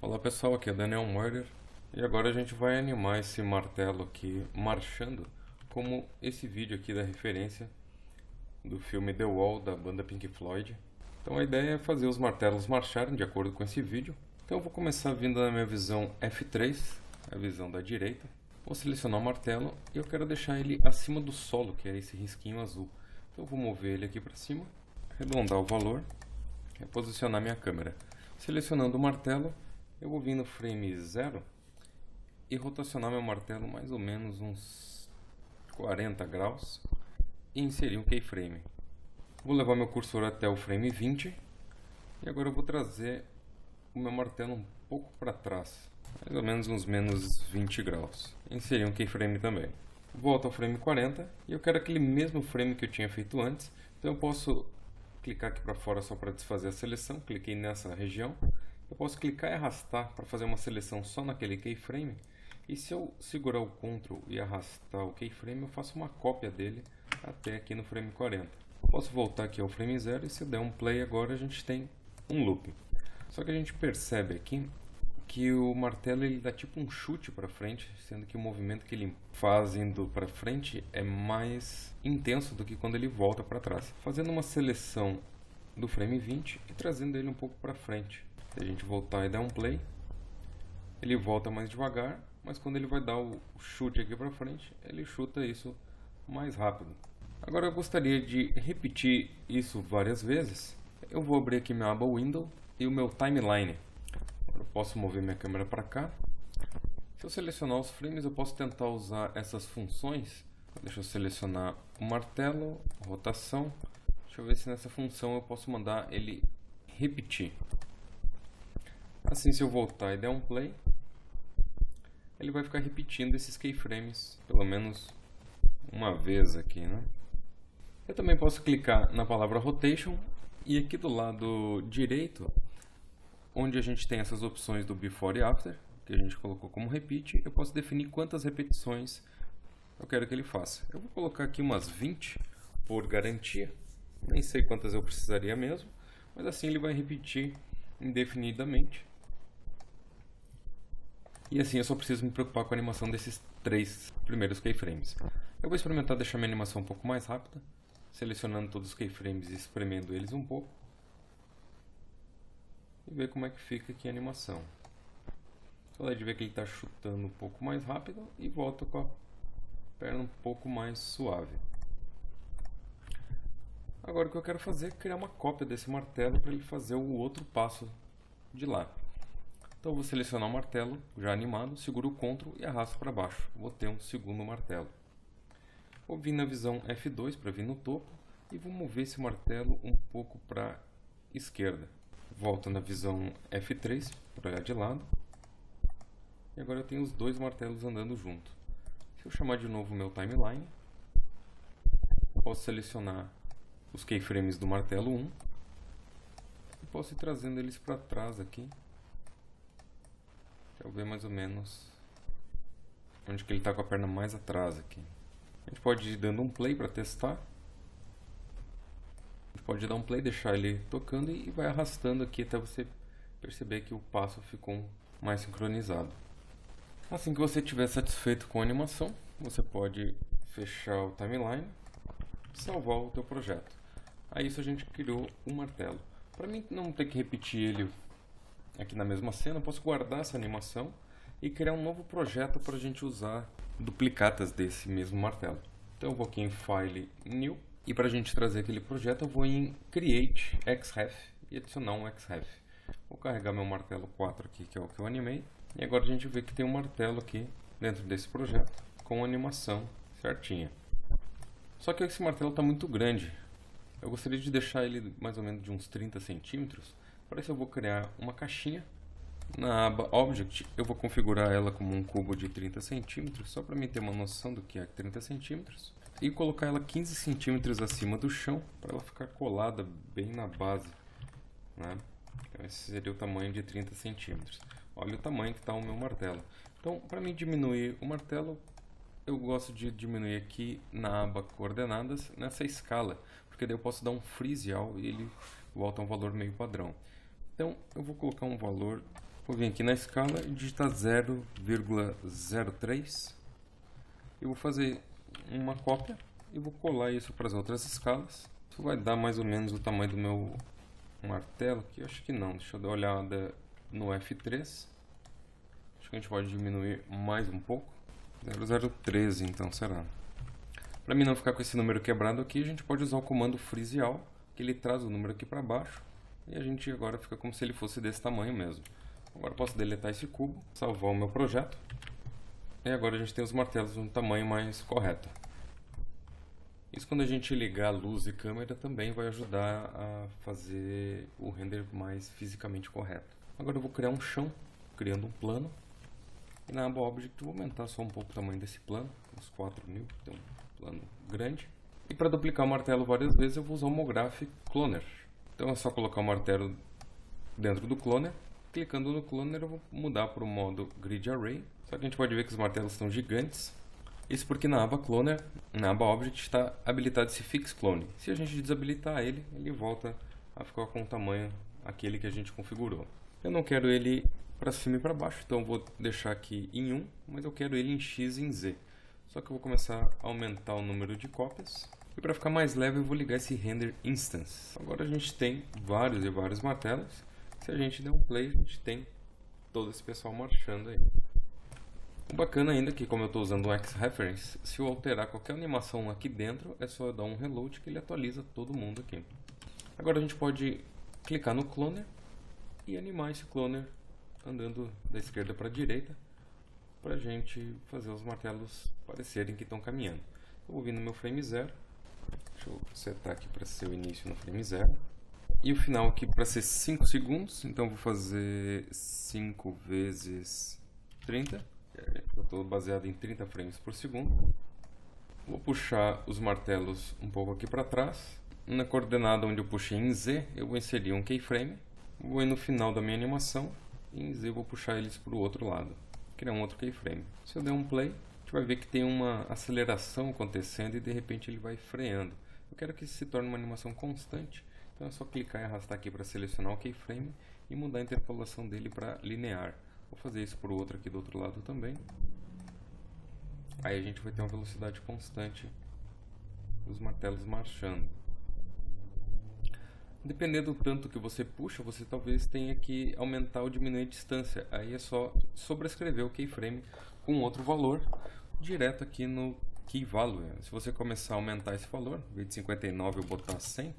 Olá pessoal, aqui é Daniel Murder e agora a gente vai animar esse martelo aqui marchando como esse vídeo aqui da referência do filme The Wall da banda Pink Floyd. Então a ideia é fazer os martelos marcharem de acordo com esse vídeo. Então eu vou começar vindo da minha visão F3, a visão da direita. Vou selecionar o martelo e eu quero deixar ele acima do solo, que é esse risquinho azul. Então eu vou mover ele aqui para cima, arredondar o valor, reposicionar minha câmera. Selecionando o martelo, eu vou vir no frame 0 e rotacionar meu martelo mais ou menos uns 40 graus e inserir um keyframe. Vou levar meu cursor até o frame 20 e agora eu vou trazer o meu martelo um pouco para trás, mais ou menos uns menos 20 graus. Inserir um keyframe também. Volto ao frame 40 e eu quero aquele mesmo frame que eu tinha feito antes, então eu posso clicar aqui para fora só para desfazer a seleção, cliquei nessa região. Eu posso clicar e arrastar para fazer uma seleção só naquele keyframe. E se eu segurar o Ctrl e arrastar o keyframe, eu faço uma cópia dele até aqui no frame 40. Posso voltar aqui ao frame 0 e se eu der um play agora a gente tem um loop. Só que a gente percebe aqui que o martelo ele dá tipo um chute para frente, sendo que o movimento que ele faz indo para frente é mais intenso do que quando ele volta para trás. Fazendo uma seleção do frame 20 e trazendo ele um pouco para frente. Se a gente voltar e dar um play, ele volta mais devagar, mas quando ele vai dar o chute aqui para frente, ele chuta isso mais rápido. Agora eu gostaria de repetir isso várias vezes. Eu vou abrir aqui minha aba Window e o meu Timeline. Eu posso mover minha câmera para cá. Se eu selecionar os frames, eu posso tentar usar essas funções. Deixa eu selecionar o martelo, rotação. Deixa eu ver se nessa função eu posso mandar ele repetir. Assim, se eu voltar e der um play, ele vai ficar repetindo esses keyframes pelo menos uma vez aqui, né? Eu também posso clicar na palavra Rotation e aqui do lado direito, onde a gente tem essas opções do Before e After, que a gente colocou como repeat, eu posso definir quantas repetições eu quero que ele faça. Eu vou colocar aqui umas 20 por garantia, nem sei quantas eu precisaria mesmo, mas assim ele vai repetir indefinidamente. E assim eu só preciso me preocupar com a animação desses 3 primeiros keyframes. Eu vou experimentar deixar minha animação um pouco mais rápida, selecionando todos os keyframes e espremendo eles um pouco. E ver como é que fica aqui a animação. Só dá de ver que ele está chutando um pouco mais rápido e volta com a perna um pouco mais suave. Agora o que eu quero fazer é criar uma cópia desse martelo para ele fazer o outro passo de lá. Então eu vou selecionar o martelo já animado, seguro o Ctrl e arrasto para baixo. Vou ter um segundo martelo. Vou vir na visão F2 para vir no topo e vou mover esse martelo um pouco para a esquerda. Volto na visão F3 para olhar de lado. E agora eu tenho os dois martelos andando junto. Se eu chamar de novo o meu timeline, posso selecionar os keyframes do martelo 1 e posso ir trazendo eles para trás aqui. Para eu ver mais ou menos onde que ele está com a perna mais atrás aqui. A gente pode ir dando um play para testar. A gente pode dar um play, deixar ele tocando e vai arrastando aqui até você perceber que o passo ficou mais sincronizado. Assim que você estiver satisfeito com a animação, você pode fechar o timeline e salvar o teu projeto. Aí isso a gente criou um martelo. Para mim não ter que repetir ele aqui na mesma cena, eu posso guardar essa animação e criar um novo projeto para a gente usar duplicatas desse mesmo martelo. Então eu vou aqui em File, New, e para a gente trazer aquele projeto eu vou em Create, Xref e adicionar um Xref. Vou carregar meu martelo 4 aqui, que é o que eu animei, e agora a gente vê que tem um martelo aqui dentro desse projeto com a animação certinha. Só que esse martelo está muito grande, eu gostaria de deixar ele mais ou menos de uns 30 centímetros. Para isso eu vou criar uma caixinha. Na aba Object eu vou configurar ela como um cubo de 30 centímetros, só para mim ter uma noção do que é 30 centímetros. E colocar ela 15 centímetros acima do chão, para ela ficar colada bem na base, né? Então esse seria o tamanho de 30 centímetros. Olha o tamanho que está o meu martelo. Então para mim diminuir o martelo, eu gosto de diminuir aqui na aba Coordenadas, nessa escala, porque daí eu posso dar um freeze all e ele volta a um valor meio padrão. Então eu vou colocar um valor Vou vir aqui na escala e digitar 0,03. Eu vou fazer uma cópia e vou colar isso para as outras escalas. Isso vai dar mais ou menos o tamanho do meu martelo aqui. Acho que não, deixa eu dar uma olhada no F3. Acho que a gente pode diminuir mais um pouco. 0,013 então será. Para mim não ficar com esse número quebrado aqui, a gente pode usar o comando freeze all, que ele traz o número aqui para baixo. E a gente agora fica como se ele fosse desse tamanho mesmo. Agora eu posso deletar esse cubo, salvar o meu projeto. E agora a gente tem os martelos no tamanho mais correto. Isso, quando a gente ligar a luz e câmera, também vai ajudar a fazer o render mais fisicamente correto. Agora eu vou criar um chão, criando um plano. E na aba Object eu vou aumentar só um pouco o tamanho desse plano, uns 4000, então um plano grande. E para duplicar o martelo várias vezes eu vou usar o MoGraph Cloner. Então é só colocar o martelo dentro do Cloner. Clicando no Cloner eu vou mudar para o modo Grid Array. Só que a gente pode ver que os martelos estão gigantes. Isso porque na aba Cloner, na aba Object, está habilitado esse Fix Clone. Se a gente desabilitar ele, ele volta a ficar com o tamanho aquele que a gente configurou. Eu não quero ele para cima e para baixo, então eu vou deixar aqui em 1, mas eu quero ele em X e em Z. Só que eu vou começar a aumentar o número de cópias. E para ficar mais leve eu vou ligar esse Render Instance. Agora a gente tem vários e vários martelos. Se a gente der um play, a gente tem todo esse pessoal marchando aí. O bacana ainda é que, como eu estou usando um X-Reference, se eu alterar qualquer animação aqui dentro, é só eu dar um reload que ele atualiza todo mundo aqui. Agora a gente pode clicar no Cloner e animar esse Cloner andando da esquerda para a direita, para a gente fazer os martelos parecerem que estão caminhando. Eu vou vir no meu frame 0, deixa eu setar aqui para ser o início no frame 0, e o final aqui para ser 5 segundos, então vou fazer 5 vezes 30, eu estou baseado em 30 frames por segundo. Vou puxar os martelos um pouco aqui para trás, na coordenada onde eu puxei em Z, eu vou inserir um keyframe, vou ir no final da minha animação, e em Z eu vou puxar eles para o outro lado, criar um outro keyframe. Se eu der um play, a gente vai ver que tem uma aceleração acontecendo e de repente ele vai freando. Eu quero que isso se torne uma animação constante, então é só clicar e arrastar aqui para selecionar o keyframe e mudar a interpolação dele para linear. Vou fazer isso para o outro aqui do outro lado também. Aí a gente vai ter uma velocidade constante dos martelos marchando. Dependendo do tanto que você puxa, você talvez tenha que aumentar ou diminuir a distância. Aí é só sobrescrever o keyframe com outro valor direto aqui no Key Value. Se você começar a aumentar esse valor, em vez de 59 eu botar 100,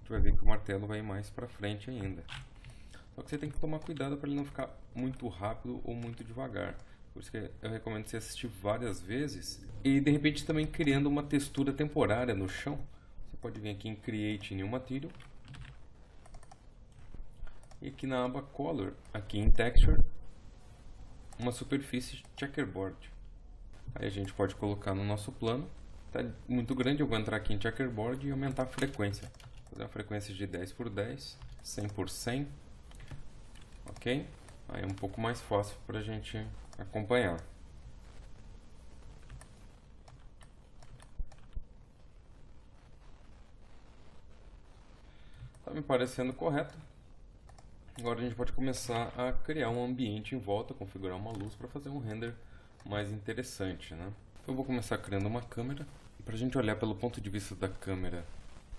você vai ver que o martelo vai mais para frente ainda. Só que você tem que tomar cuidado para ele não ficar muito rápido ou muito devagar. Por isso que eu recomendo você assistir várias vezes e de repente também criando uma textura temporária no chão. Você pode vir aqui em Create New Material. E aqui na aba Color, aqui em Texture, uma superfície checkerboard. Aí a gente pode colocar no nosso plano. Está muito grande, eu vou entrar aqui em checkerboard e aumentar a frequência. Vou fazer uma frequência de 10 por 10, 100 por 100. Ok? Aí é um pouco mais fácil para a gente acompanhar. Está me parecendo correto. Agora a gente pode começar a criar um ambiente em volta, configurar uma luz para fazer um render mais interessante, né? Eu vou começar criando uma câmera. Para a gente olhar pelo ponto de vista da câmera,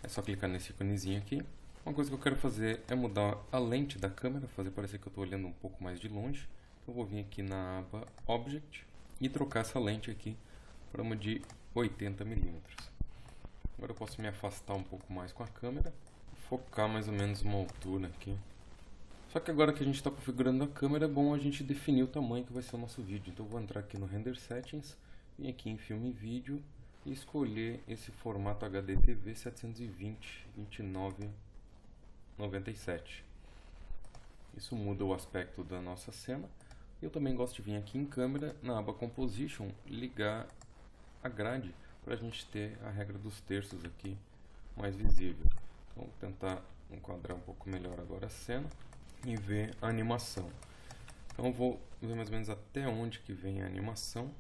é só clicar nesse íconezinho aqui. Uma coisa que eu quero fazer é mudar a lente da câmera, fazer parecer que eu estou olhando um pouco mais de longe. Então eu vou vir aqui na aba Object e trocar essa lente aqui para uma de 80mm. Agora eu posso me afastar um pouco mais com a câmera, focar mais ou menos uma altura aqui. Só que agora que a gente está configurando a câmera, é bom a gente definir o tamanho que vai ser o nosso vídeo. Então eu vou entrar aqui no Render Settings, vir aqui em Filme e Vídeo e escolher esse formato HD TV 720x2997. Isso muda o aspecto da nossa cena. Eu também gosto de vir aqui em câmera, na aba Composition, ligar a grade para a gente ter a regra dos terços aqui mais visível. Então vou tentar enquadrar um pouco melhor agora a cena e ver a animação. Então eu vou ver mais ou menos até onde que vem a animação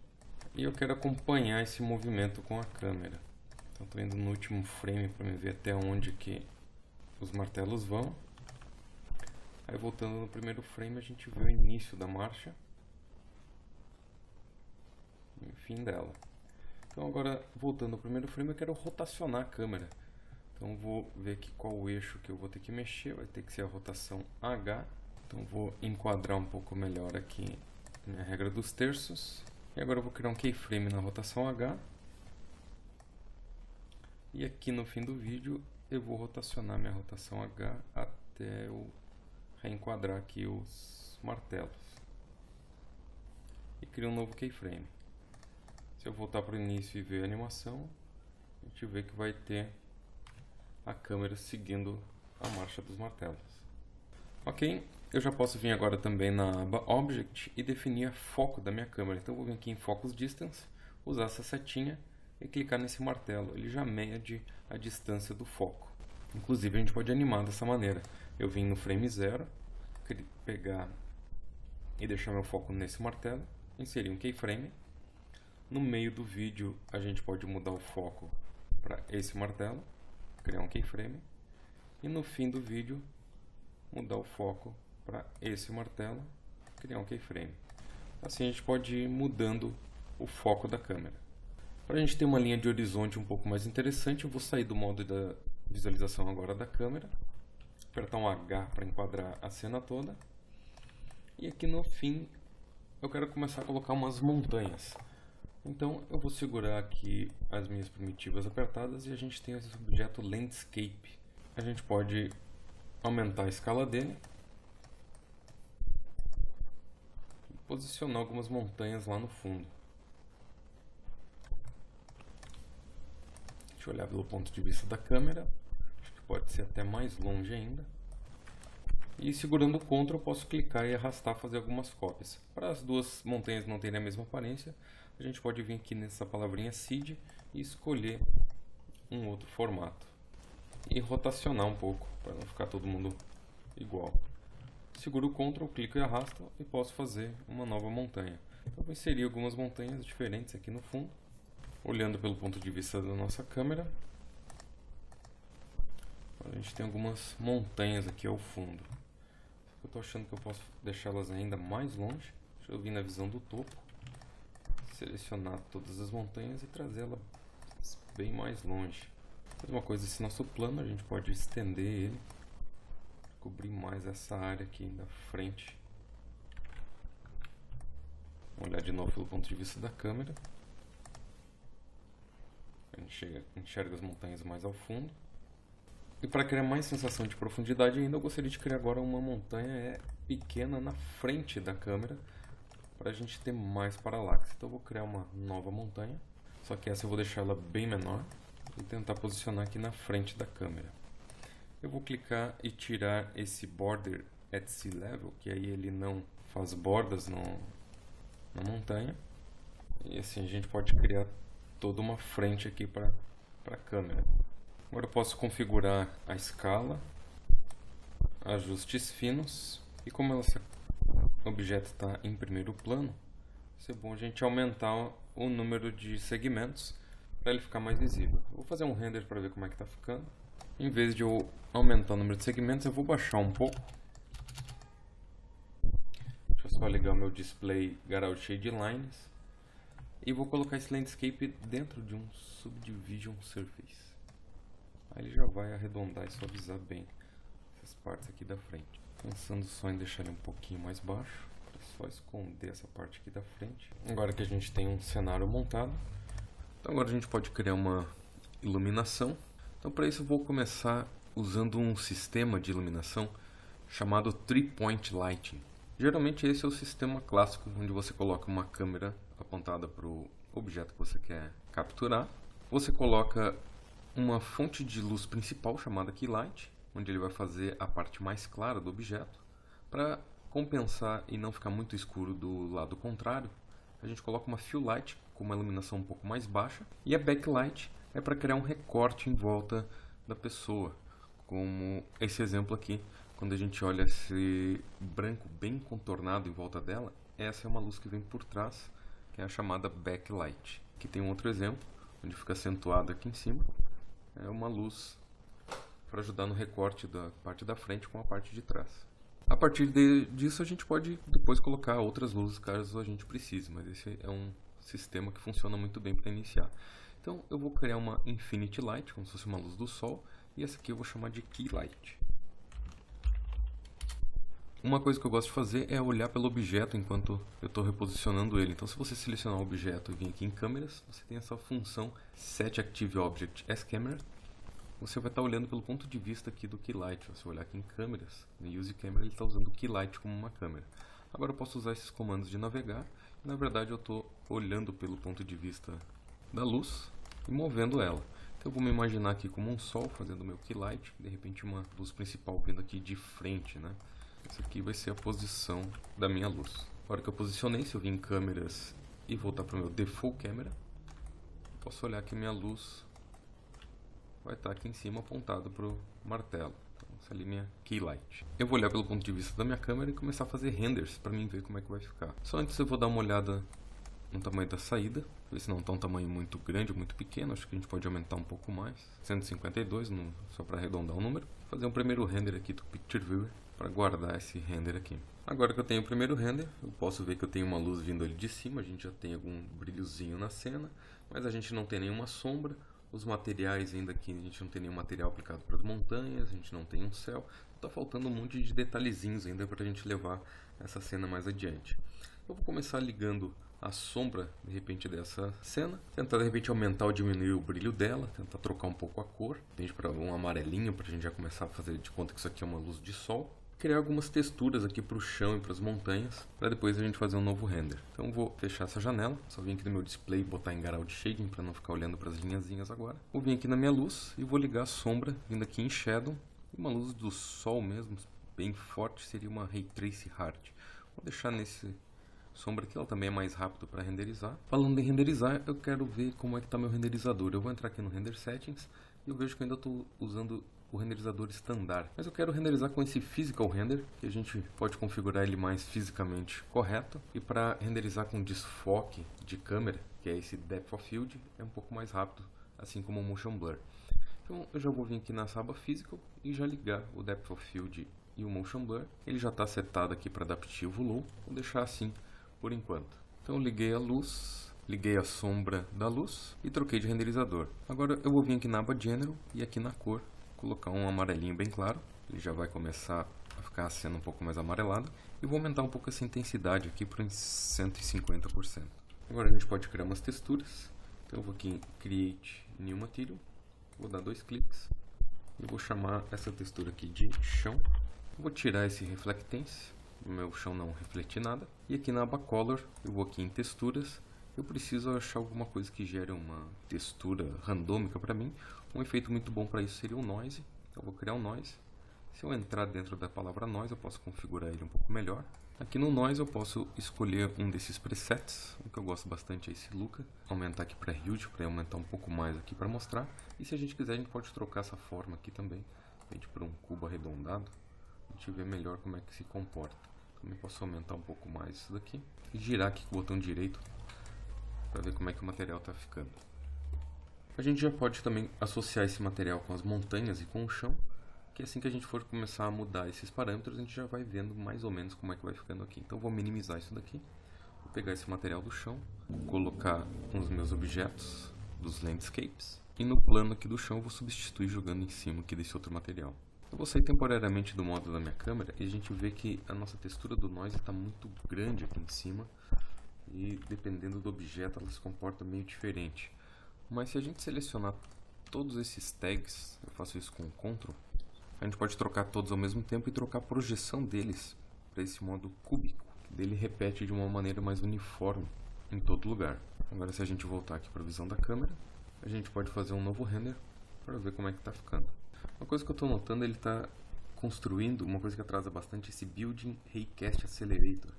e eu quero acompanhar esse movimento com a câmera. Então estou indo no último frame para me ver até onde que os martelos vão. Aí voltando no primeiro frame, a gente vê o início da marcha e o fim dela. Então agora, voltando ao primeiro frame, eu quero rotacionar a câmera. Então vou ver aqui qual o eixo que eu vou ter que mexer, vai ter que ser a rotação H. Então vou enquadrar um pouco melhor aqui a regra dos terços. E agora eu vou criar um keyframe na rotação H. E aqui no fim do vídeo eu vou rotacionar minha rotação H até eu reenquadrar aqui os martelos. E crio um novo keyframe. Se eu voltar para o início e ver a animação, a gente vê que vai ter a câmera seguindo a marcha dos martelos. Ok, eu já posso vir agora também na aba Object e definir o foco da minha câmera. Então eu vou vir aqui em Focus Distance, usar essa setinha e clicar nesse martelo. Ele já mede a distância do foco. Inclusive a gente pode animar dessa maneira. Eu vim no frame 0, pegar e deixar meu foco nesse martelo, inserir um keyframe. No meio do vídeo a gente pode mudar o foco para esse martelo, criar um keyframe. E no fim do vídeo mudar o foco para esse martelo, criar um keyframe. Assim a gente pode ir mudando o foco da câmera. Para a gente ter uma linha de horizonte um pouco mais interessante, eu vou sair do modo da visualização agora da câmera, apertar um H para enquadrar a cena toda. E aqui no fim eu quero começar a colocar umas montanhas. Então eu vou segurar aqui as minhas primitivas apertadas e a gente tem esse objeto Landscape. A gente pode aumentar a escala dele e posicionar algumas montanhas lá no fundo. Deixa eu olhar pelo ponto de vista da câmera, acho que pode ser até mais longe ainda. E segurando o Ctrl eu posso clicar e arrastar, fazer algumas cópias. Para as duas montanhas não terem a mesma aparência, a gente pode vir aqui nessa palavrinha Seed e escolher um outro formato. E rotacionar um pouco, para não ficar todo mundo igual. Seguro o Ctrl, clico e arrasto e posso fazer uma nova montanha. Então vou inserir algumas montanhas diferentes aqui no fundo. Olhando pelo ponto de vista da nossa câmera, a gente tem algumas montanhas aqui ao fundo. Eu estou achando que eu posso deixá-las ainda mais longe. Deixa eu vir na visão do topo, selecionar todas as montanhas e trazê-las bem mais longe. Mesma coisa esse nosso plano, a gente pode estender ele, cobrir mais essa área aqui da frente. Vamos olhar de novo pelo ponto de vista da câmera. A gente enxerga as montanhas mais ao fundo. E para criar mais sensação de profundidade ainda, eu gostaria de criar agora uma montanha pequena na frente da câmera, para a gente ter mais paralaxe. Então eu vou criar uma nova montanha, só que essa eu vou deixar ela bem menor e tentar posicionar aqui na frente da câmera. Eu vou clicar e tirar esse Border at Sea Level, que aí ele não faz bordas na montanha. E assim a gente pode criar toda uma frente aqui para a câmera. Agora eu posso configurar a escala, ajustes finos, e como esse objeto está em primeiro plano, vai ser bom a gente aumentar o número de segmentos para ele ficar mais visível. Eu vou fazer um render para ver como é que está ficando. Em vez de eu aumentar o número de segmentos, eu vou baixar um pouco. Deixa eu só ligar o meu display Garage Shade Lines. E vou colocar esse landscape dentro de um Subdivision Surface. Aí ele já vai arredondar e suavizar bem essas partes aqui da frente. Pensando só em deixar ele um pouquinho mais baixo, para só esconder essa parte aqui da frente. Agora que a gente tem um cenário montado, então agora a gente pode criar uma iluminação. Então para isso eu vou começar usando um sistema de iluminação chamado Three Point Lighting. Geralmente esse é o sistema clássico, onde você coloca uma câmera apontada para o objeto que você quer capturar. Você coloca uma fonte de luz principal chamada Keylight, onde ele vai fazer a parte mais clara do objeto. Para compensar e não ficar muito escuro do lado contrário, a gente coloca uma Fill Light com uma iluminação um pouco mais baixa. E a Backlight é para criar um recorte em volta da pessoa, como esse exemplo aqui. Quando a gente olha esse branco bem contornado em volta dela, essa é uma luz que vem por trás, que é a chamada Backlight. Aqui tem um outro exemplo, onde fica acentuado aqui em cima. É uma luz para ajudar no recorte da parte da frente com a parte de trás. A partir disso a gente pode depois colocar outras luzes caso a gente precise, mas esse é um sistema que funciona muito bem para iniciar. Então eu vou criar uma Infinity Light, como se fosse uma luz do sol, e essa aqui eu vou chamar de Key Light. Uma coisa que eu gosto de fazer é olhar pelo objeto enquanto eu estou reposicionando ele. Então se você selecionar o objeto e vir aqui em câmeras, você tem essa função Set Active Object as Camera. Você vai estar olhando pelo ponto de vista aqui do Key Light. Se eu olhar aqui em câmeras, no Use Camera, ele está usando o Key Light como uma câmera. Agora eu posso usar esses comandos de navegar. E, na verdade eu estou olhando pelo ponto de vista da luz e movendo ela. Então eu vou me imaginar aqui como um sol fazendo o meu Key Light. De repente uma luz principal vindo aqui de frente, né? Essa aqui vai ser a posição da minha luz. Na hora que eu posicionei, se eu vir em câmeras e voltar para o meu Default Camera, posso olhar que minha luz vai estar aqui em cima apontado para o martelo. Então, essa ali é minha Key Light. Eu vou olhar pelo ponto de vista da minha câmera e começar a fazer renders para mim ver como é que vai ficar. Só antes eu vou dar uma olhada no tamanho da saída, ver se não está um tamanho muito grande ou muito pequeno. Acho que a gente pode aumentar um pouco mais. 152, só para arredondar o número. Fazer um primeiro render aqui do Picture Viewer para guardar esse render aqui. Agora que eu tenho o primeiro render, eu posso ver que eu tenho uma luz vindo ali de cima. A gente já tem algum brilhozinho na cena, mas a gente não tem nenhuma sombra. Os materiais ainda aqui, a gente não tem nenhum material aplicado para as montanhas, a gente não tem um céu. Está faltando um monte de detalhezinhos ainda para a gente levar essa cena mais adiante. Eu vou começar ligando a sombra, de repente, dessa cena. Tentar, de repente, aumentar ou diminuir o brilho dela. Tentar trocar um pouco a cor. Tende para um amarelinho, para a gente já começar a fazer de conta que isso aqui é uma luz de sol. Criar algumas texturas aqui para o chão e para as montanhas, para depois a gente fazer um novo render. Então vou fechar essa janela, só vim aqui no meu display e botar em Garalt Shading para não ficar olhando para as linhazinhas agora. Vou vir aqui na minha luz e vou ligar a sombra, vindo aqui em Shadow, e uma luz do sol mesmo, bem forte, seria uma Ray Trace Hard. Vou deixar nesse sombra aqui, ela também é mais rápido para renderizar. Falando em renderizar, eu quero ver como é que está meu renderizador. Eu vou entrar aqui no Render Settings e eu vejo que eu ainda estou usando o renderizador standard, mas eu quero renderizar com esse Physical Render, que a gente pode configurar ele mais fisicamente correto, e para renderizar com desfoque de câmera, que é esse Depth of Field, é um pouco mais rápido, assim como o Motion Blur. Então eu já vou vir aqui nessa aba Physical e já ligar o Depth of Field e o Motion Blur. Ele já está setado aqui para adaptivo low, vou deixar assim por enquanto. Então eu liguei a luz, liguei a sombra da luz e troquei de renderizador. Agora eu vou vir aqui na aba General e aqui na cor colocar um amarelinho bem claro. Ele já vai começar a ficar a cena um pouco mais amarelada. E vou aumentar um pouco essa intensidade aqui para uns 150%. Agora a gente pode criar umas texturas. Então eu vou aqui em Create New Material. Vou dar 2 cliques. E vou chamar essa textura aqui de chão. Vou tirar esse Reflectance. O meu chão não reflete nada. E aqui na aba Color, eu vou aqui em Texturas. Eu preciso achar alguma coisa que gere uma textura randômica para mim. Um efeito muito bom para isso seria o Noise. Eu vou criar um Noise. Se eu entrar dentro da palavra Noise, eu posso configurar ele um pouco melhor. Aqui no Noise eu posso escolher um desses presets. O que eu gosto bastante é esse Luca. Aumentar aqui para Huge, para aumentar um pouco mais aqui para mostrar. E se a gente quiser, a gente pode trocar essa forma aqui também. Para um cubo arredondado. A gente vê melhor como é que se comporta. Também posso aumentar um pouco mais isso daqui. E girar aqui com o botão direito para ver como é que o material está ficando. A gente já pode também associar esse material com as montanhas e com o chão, que assim que a gente for começar a mudar esses parâmetros, a gente já vai vendo mais ou menos como é que vai ficando aqui. Então vou minimizar isso daqui, vou pegar esse material do chão, colocar nos meus objetos dos landscapes, e no plano aqui do chão eu vou substituir jogando em cima aqui desse outro material. Eu vou sair temporariamente do modo da minha câmera e a gente vê que a nossa textura do noise está muito grande aqui em cima, e dependendo do objeto ela se comporta meio diferente. Mas se a gente selecionar todos esses tags, eu faço isso com o Ctrl, a gente pode trocar todos ao mesmo tempo e trocar a projeção deles para esse modo cúbico, que dele repete de uma maneira mais uniforme em todo lugar. Agora se a gente voltar aqui para a visão da câmera, a gente pode fazer um novo render para ver como é que está ficando. Uma coisa que eu estou notando, ele está construindo uma coisa que atrasa bastante, esse Building Raycast Accelerator.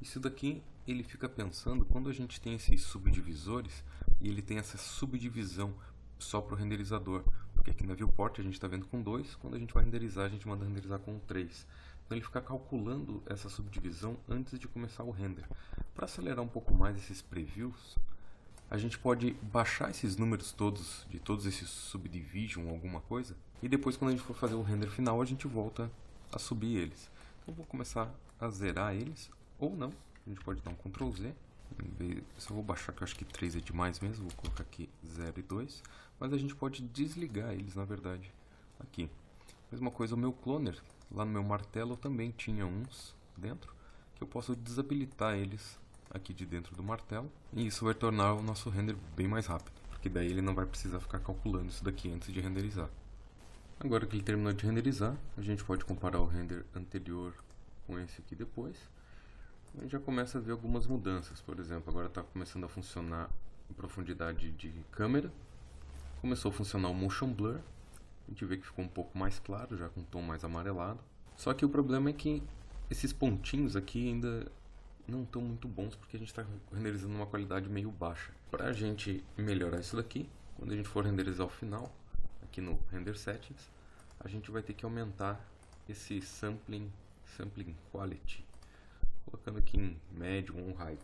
Isso daqui ele fica pensando quando a gente tem esses subdivisores e ele tem essa subdivisão só para o renderizador, porque aqui na viewport a gente está vendo com 2, quando a gente vai renderizar a gente manda renderizar com 3. Então ele fica calculando essa subdivisão antes de começar o render. Para acelerar um pouco mais esses previews, a gente pode baixar esses números todos, de todos esses subdivision alguma coisa, e depois quando a gente for fazer o render final a gente volta a subir eles. Eu vou começar a zerar eles, ou não. A gente pode dar um Ctrl Z. Eu vou baixar, que eu acho que 3 é demais mesmo. Vou colocar aqui 0 e 2. Mas a gente pode desligar eles, na verdade. Aqui. Mesma coisa, o meu cloner, lá no meu martelo, também tinha uns dentro. Que eu posso desabilitar eles aqui de dentro do martelo. E isso vai tornar o nosso render bem mais rápido. Porque daí ele não vai precisar ficar calculando isso daqui antes de renderizar. Agora que ele terminou de renderizar, a gente pode comparar o render anterior com esse aqui depois. A gente já começa a ver algumas mudanças. Por exemplo, agora está começando a funcionar em profundidade de câmera. Começou a funcionar o Motion Blur. A gente vê que ficou um pouco mais claro, já com um tom mais amarelado. Só que o problema é que esses pontinhos aqui ainda não estão muito bons, porque a gente está renderizando uma qualidade meio baixa. Para a gente melhorar isso daqui, quando a gente for renderizar o final, aqui no Render Settings, a gente vai ter que aumentar esse Sampling Quality, colocando aqui em Medium ou Height.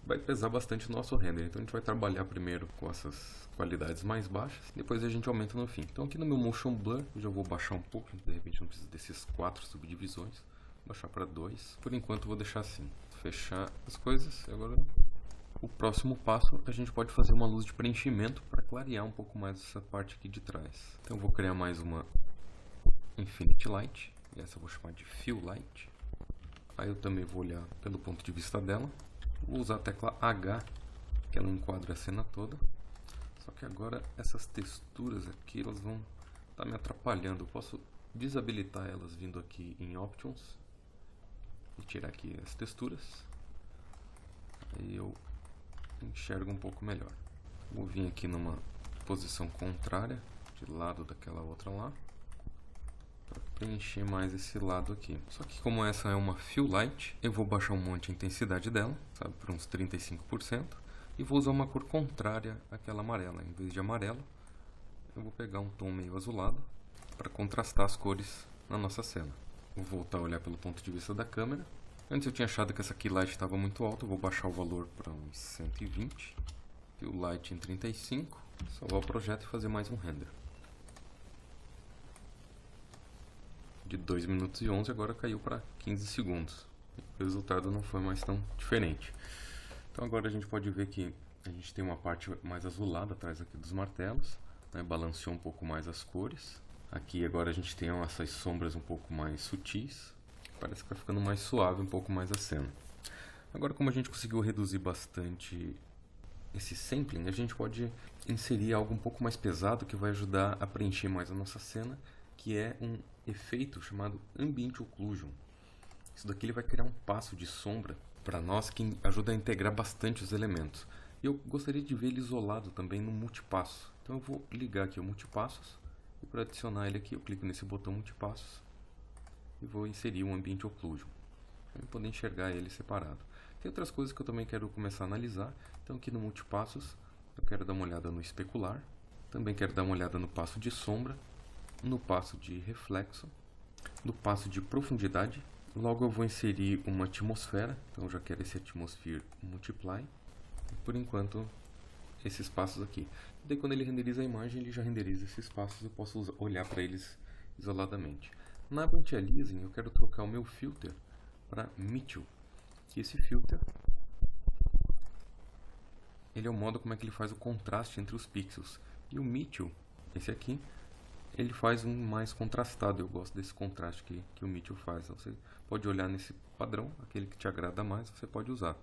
Vai pesar bastante o nosso render, então a gente vai trabalhar primeiro com essas qualidades mais baixas, depois a gente aumenta no fim. Então aqui no meu Motion Blur, eu já vou baixar um pouco, de repente não precisa desses 4 subdivisões, vou baixar para 2. Por enquanto eu vou deixar assim, fechar as coisas. Agora o próximo passo, a gente pode fazer uma luz de preenchimento para clarear um pouco mais essa parte aqui de trás. Então eu vou criar mais uma Infinity Light, e essa eu vou chamar de Fill Light. Aí eu também vou olhar pelo ponto de vista dela. Vou usar a tecla H, que ela enquadra a cena toda. Só que agora essas texturas aqui, elas vão estar me atrapalhando. Eu posso desabilitar elas vindo aqui em Options e tirar aqui as texturas. Aí eu enxergo um pouco melhor. Vou vir aqui numa posição contrária, de lado daquela outra lá, para preencher mais esse lado aqui. Só que como essa é uma Fill Light, eu vou baixar um monte a intensidade dela, sabe, por uns 35%, e vou usar uma cor contrária àquela amarela. Em vez de amarelo, eu vou pegar um tom meio azulado para contrastar as cores na nossa cena. Vou voltar a olhar pelo ponto de vista da câmera. Antes eu tinha achado que essa Key Light estava muito alta, eu vou baixar o valor para uns 120. Fill Light em 35, salvar o projeto e fazer mais um render. De 2 minutos e 11 agora caiu para 15 segundos. O resultado não foi mais tão diferente. Então agora a gente pode ver que a gente tem uma parte mais azulada atrás aqui dos martelos, né? Balanceou um pouco mais as cores. Aqui agora a gente tem essas sombras um pouco mais sutis. Parece que está ficando mais suave um pouco mais a cena. Agora, como a gente conseguiu reduzir bastante esse sampling, a gente pode inserir algo um pouco mais pesado que vai ajudar a preencher mais a nossa cena, que é um efeito chamado Ambient Occlusion. Isso daqui ele vai criar um passo de sombra para nós que ajuda a integrar bastante os elementos. E eu gostaria de ver ele isolado também no multipasso. Então eu vou ligar aqui o multipassos e para adicionar ele aqui eu clico nesse botão multipassos e vou inserir um Ambient Occlusion para poder enxergar ele separado. Tem outras coisas que eu também quero começar a analisar. Então aqui no multipassos eu quero dar uma olhada no especular, também quero dar uma olhada no passo de sombra, no passo de reflexo, no passo de profundidade. Logo eu vou inserir uma atmosfera, então eu já quero esse Atmosphere Multiply. E por enquanto esses passos aqui. E daí quando ele renderiza a imagem, ele já renderiza esses passos, eu posso olhar para eles isoladamente. Na Anti-Aliasing eu quero trocar o meu filter para Mitchell. E esse filter, ele é o modo como é que ele faz o contraste entre os pixels. E o Mitchell, esse aqui, ele faz um mais contrastado. Eu gosto desse contraste que o Mitchell faz. Então, você pode olhar nesse padrão, aquele que te agrada mais, você pode usar.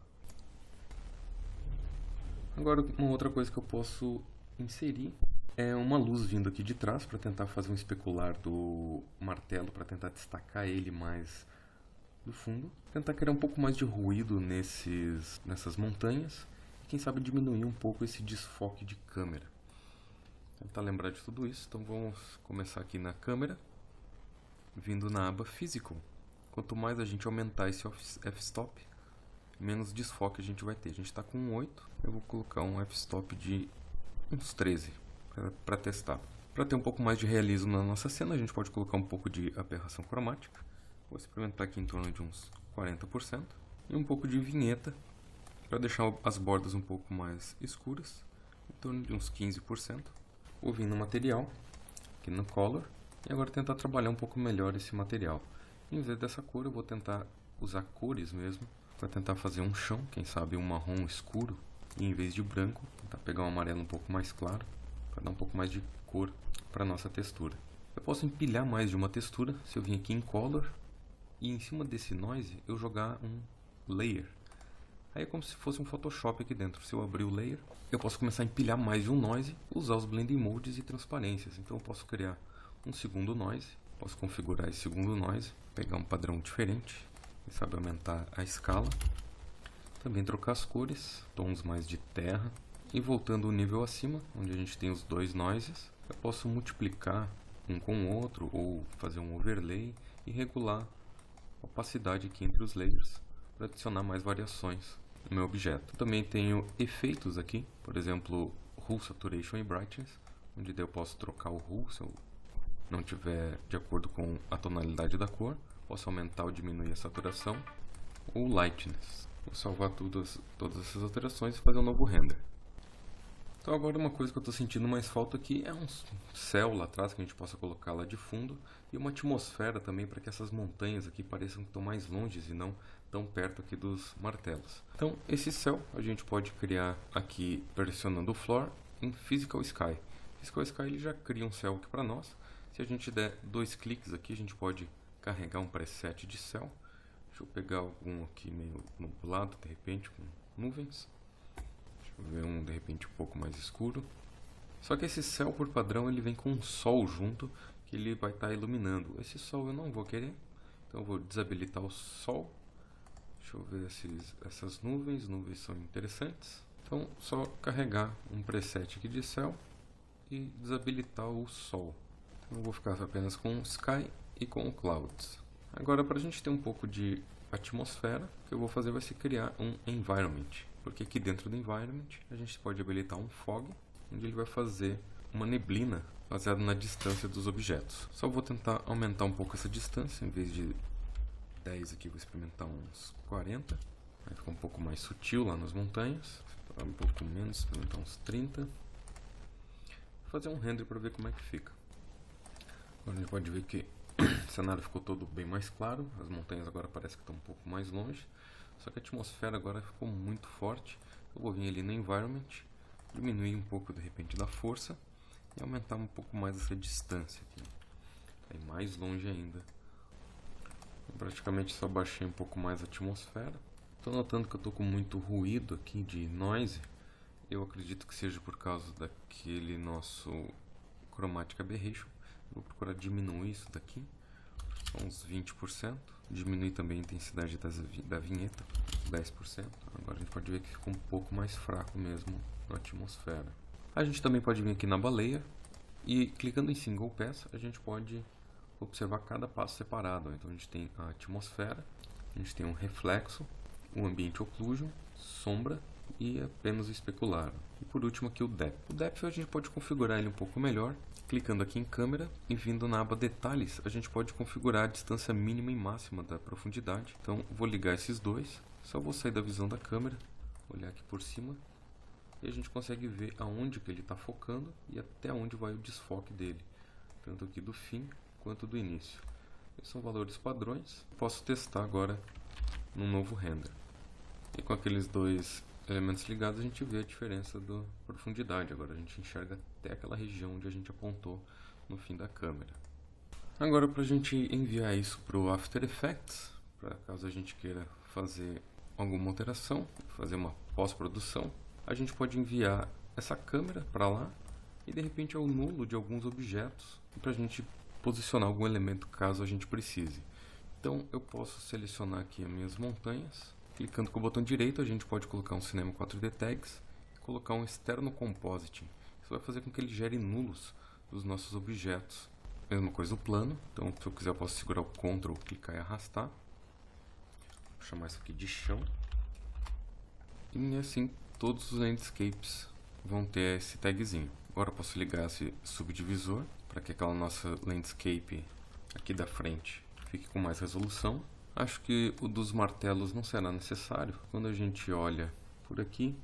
Agora, uma outra coisa que eu posso inserir é uma luz vindo aqui de trás para tentar fazer um especular do martelo, para tentar destacar ele mais do fundo. Tentar criar um pouco mais de ruído nessas montanhas. E quem sabe diminuir um pouco esse desfoque de câmera. Tentar lembrar de tudo isso. Então vamos começar aqui na câmera, vindo na aba Physical. Quanto mais a gente aumentar esse f-stop, menos desfoque a gente vai ter. A gente está com um 8, eu vou colocar um f-stop de uns 13 para testar. Para ter um pouco mais de realismo na nossa cena, a gente pode colocar um pouco de aberração cromática. Vou experimentar aqui em torno de uns 40%. E um pouco de vinheta, para deixar as bordas um pouco mais escuras, em torno de uns 15%. Vou vir no material, aqui no Color, e agora tentar trabalhar um pouco melhor esse material. Em vez dessa cor eu vou tentar usar cores mesmo, para tentar fazer um chão, quem sabe um marrom escuro, e em vez de branco, tentar pegar um amarelo um pouco mais claro, para dar um pouco mais de cor para nossa textura. Eu posso empilhar mais de uma textura, se eu vir aqui em Color, e em cima desse Noise eu jogar um Layer. Aí é como se fosse um Photoshop aqui dentro. Se eu abrir o Layer, eu posso começar a empilhar mais de um Noise, usar os Blending Modes e transparências. Então eu posso criar um segundo Noise, posso configurar esse segundo Noise, pegar um padrão diferente, quem sabe aumentar a escala. Também trocar as cores, tons mais de terra. E voltando o nível acima, onde a gente tem os dois noises, eu posso multiplicar um com o outro, ou fazer um overlay e regular a opacidade aqui entre os layers, para adicionar mais variações no meu objeto. Também tenho efeitos aqui, por exemplo, Hue, Saturation e Brightness, onde daí eu posso trocar o Hue se eu não tiver de acordo com a tonalidade da cor. Posso aumentar ou diminuir a saturação, ou Lightness. Vou salvar todas essas alterações e fazer um novo render. Então agora uma coisa que eu estou sentindo mais falta aqui é um céu lá atrás que a gente possa colocar lá de fundo, e uma atmosfera também para que essas montanhas aqui pareçam que estão mais longe e não tão perto aqui dos martelos. Então esse céu a gente pode criar aqui pressionando o Floor em Physical Sky. Physical Sky ele já cria um céu aqui para nós. Se a gente der 2 cliques aqui, a gente pode carregar um preset de céu. Deixa eu pegar algum aqui meio nublado, de repente, com nuvens. Deixa eu ver um, de repente, um pouco mais escuro. Só que esse céu, por padrão, ele vem com um sol junto, que ele vai estar iluminando. Esse sol eu não vou querer, então eu vou desabilitar o sol. Deixa eu ver essas nuvens. Nuvens são interessantes. Então, só carregar um preset aqui de céu e desabilitar o sol. Então, eu vou ficar apenas com o Sky e com o Clouds. Agora, para a gente ter um pouco de atmosfera, o que eu vou fazer vai ser criar um Environment. Porque aqui dentro do Environment, a gente pode habilitar um Fog, onde ele vai fazer uma neblina baseada na distância dos objetos. Só vou tentar aumentar um pouco essa distância, em vez de 10 aqui, vou experimentar uns 40. Vai ficar um pouco mais sutil lá nas montanhas. Um pouco menos, experimentar uns 30. Vou fazer um render para ver como é que fica. Agora a gente pode ver que o cenário ficou todo bem mais claro. As montanhas agora parece que estão um pouco mais longe. Só que a atmosfera agora ficou muito forte. Eu vou vir ali no Environment, diminuir um pouco de repente da força e aumentar um pouco mais essa distância aqui. Aí mais longe ainda. Eu praticamente só baixei um pouco mais a atmosfera. Estou notando que eu estou com muito ruído aqui de noise. Eu acredito que seja por causa daquele nosso Chromatic Aberration. Vou procurar diminuir isso daqui, uns 20%. Diminuir também a intensidade da vinheta, 10%. Agora a gente pode ver que ficou um pouco mais fraco mesmo na atmosfera. A gente também pode vir aqui na baleia e clicando em Single Pass a gente pode observar cada passo separado. Então a gente tem a atmosfera, a gente tem um reflexo, o Ambient Occlusion, sombra e apenas o especular. E por último aqui o Depth. O Depth a gente pode configurar ele um pouco melhor. Clicando aqui em câmera e vindo na aba detalhes, a gente pode configurar a distância mínima e máxima da profundidade. Então vou ligar esses dois, só vou sair da visão da câmera, olhar aqui por cima e a gente consegue ver aonde que ele está focando e até onde vai o desfoque dele, tanto aqui do fim quanto do início. Esses são valores padrões. Posso testar agora num novo render. E com aqueles dois elementos ligados a gente vê a diferença da profundidade. Agora a gente enxerga até aquela região onde a gente apontou no fim da câmera. Agora para a gente enviar isso para o After Effects, para caso a gente queira fazer alguma alteração, fazer uma pós-produção, a gente pode enviar essa câmera para lá e de repente é o nulo de alguns objetos para a gente posicionar algum elemento caso a gente precise. Então eu posso selecionar aqui as minhas montanhas. Clicando com o botão direito, a gente pode colocar um Cinema 4D Tags e colocar um externo Compositing. Isso vai fazer com que ele gere nulos dos nossos objetos. Mesma coisa no plano, então se eu quiser eu posso segurar o Ctrl, clicar e arrastar. Vou chamar isso aqui de chão. E assim todos os landscapes vão ter esse tagzinho. Agora eu posso ligar esse subdivisor para que aquela nossa landscape aqui da frente fique com mais resolução. Acho que o dos martelos não será necessário. Quando a gente olha por aqui,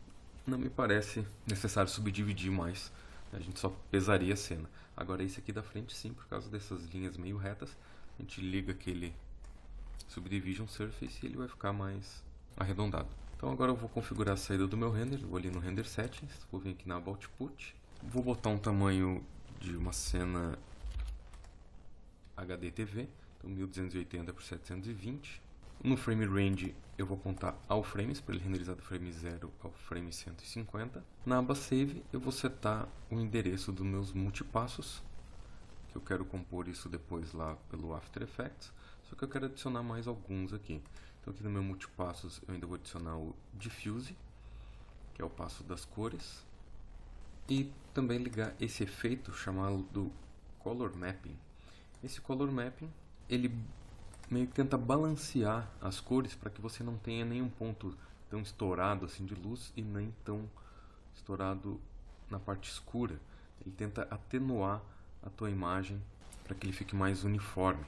não me parece necessário subdividir mais. A gente só pesaria a cena. Agora esse aqui da frente sim, por causa dessas linhas meio retas. A gente liga aquele Subdivision Surface e ele vai ficar mais arredondado. Então agora eu vou configurar a saída do meu render, vou ali no Render Settings, vou vir aqui na Aba Output, vou botar um tamanho de uma cena HD TV, então 1280 por 720. No Frame Range eu vou apontar ao frames, para ele renderizar do frame 0 ao frame 150. Na aba Save eu vou setar o endereço dos meus multipassos, que eu quero compor isso depois lá pelo After Effects, só que eu quero adicionar mais alguns aqui. Então aqui no meu multipassos eu ainda vou adicionar o Diffuse, que é o passo das cores, e também ligar esse efeito chamado Color Mapping. Esse Color Mapping, ele meio que tenta balancear as cores para que você não tenha nenhum ponto tão estourado assim de luz e nem tão estourado na parte escura. Ele tenta atenuar a tua imagem para que ele fique mais uniforme.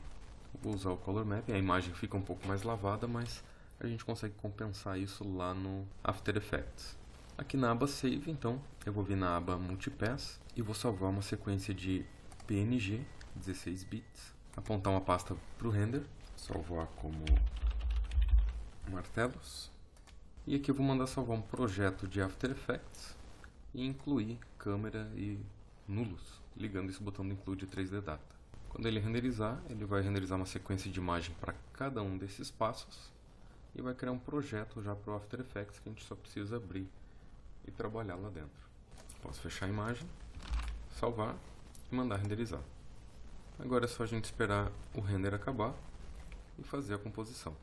Eu vou usar o Color Mapping, a imagem fica um pouco mais lavada, mas a gente consegue compensar isso lá no After Effects. Aqui na aba Save, então, eu vou vir na aba Multipass e vou salvar uma sequência de PNG 16 bits, apontar uma pasta para o render, salvar como martelos, e aqui eu vou mandar salvar um projeto de After Effects e incluir câmera e nulos, ligando esse botão do Include 3D Data. Quando ele renderizar, ele vai renderizar uma sequência de imagem para cada um desses passos e vai criar um projeto já para o After Effects que a gente só precisa abrir e trabalhar lá dentro. Posso fechar a imagem, salvar e mandar renderizar. Agora é só a gente esperar o render acabar e fazer a composição.